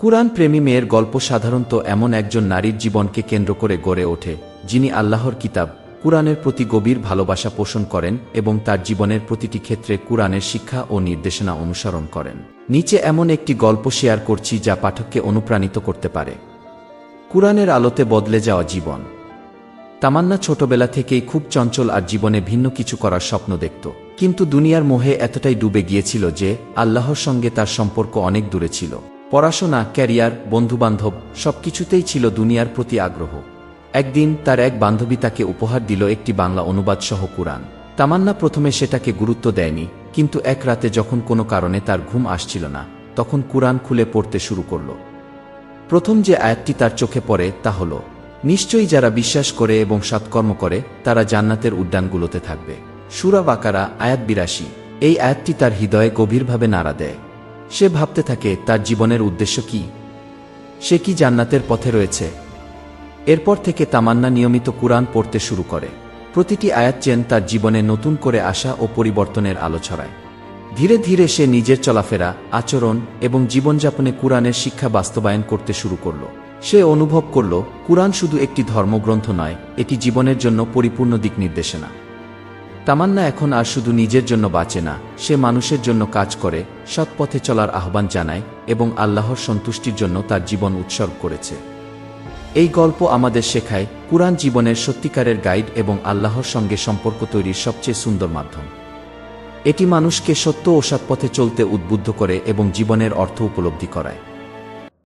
কুরআন প্রেমী মেয়ের গল্প সাধারণত এমন একজন নারীর জীবনকে কেন্দ্র করে গড়ে ওঠে যিনি আল্লাহর কিতাব কুরআনের প্রতি গভীর ভালোবাসা পোষণ করেন এবং তার জীবনের প্রতিটি ক্ষেত্রে কুরআনের শিক্ষা ও নির্দেশনা অনুসরণ করেন। নিচে এমন একটি গল্প শেয়ার করছি যা পাঠককে অনুপ্রাণিত করতে পারে। কুরআনের আলোতে বদলে যাওয়া জীবন। তামান্না ছোটবেলা থেকেই খুব চঞ্চল আর জীবনে ভিন্ন কিছু করার স্বপ্ন দেখত, কিন্তু দুনিয়ার মোহে এতটাই ডুবে গিয়েছিল যে আল্লাহর সঙ্গে তার সম্পর্ক অনেক দূরে ছিল। পড়াশোনা, ক্যারিয়ার, বন্ধুবান্ধব সবকিছুতেই ছিল দুনিয়ার প্রতি আগ্রহ। একদিন তার এক বান্ধবী তাকে উপহার দিল একটি বাংলা অনুবাদ সহ কুরআন। তামান্না প্রথমে সেটাকে গুরুত্ব দেয়নি, কিন্তু এক রাতে যখন কোনো কারণে তার ঘুম আসছিল না, তখন কুরআন খুলে পড়তে শুরু করল। প্রথম যে আয়াতটি তার চোখে পড়ে তা হল, নিশ্চয়ই যারা বিশ্বাস করে এবং সৎকর্ম করে তারা জান্নাতের উদ্যানগুলোতে থাকবে। সূরা বাকারা আয়াত ৮২। এই আয়াতটি তার হৃদয়ে গভীরভাবে নাড়া দেয়। সে ভাবতে থাকে তার জীবনের উদ্দেশ্য কি, সে কি জান্নাতের পথে রয়েছে। এরপর থেকে তামান্না নিয়মিত কুরআন পড়তে শুরু করে। প্রতিটি আয়াত যেন তার জীবনে নতুন করে আশা ও পরিবর্তনের আলো ছড়ায়। ধীরে ধীরে সে নিজের চলাফেরা, আচরণ এবং জীবনযাপনে কুরআনের শিক্ষা বাস্তবায়ন করতে শুরু করল। সে অনুভব করল কুরআন শুধু একটি ধর্মগ্রন্থ নয়, এটি জীবনের জন্য পরিপূর্ণ দিক নির্দেশনা। তামান্না এখন আর শুধু নিজের জন্য বাঁচে না, সে মানুষের জন্য কাজ করে, সৎ পথে চলার আহ্বান জানায় এবং আল্লাহর সন্তুষ্টির জন্য তার জীবন উৎসর্গ করেছে। এই গল্প আমাদের শেখায় কুরআন জীবনের সত্যিকারের গাইড এবং আল্লাহর সঙ্গে সম্পর্ক তৈরির সবচেয়ে সুন্দর মাধ্যম। এটি মানুষকে সত্য ও সৎ পথে চলতে উদ্বুদ্ধ করে এবং জীবনের অর্থ উপলব্ধি করায়।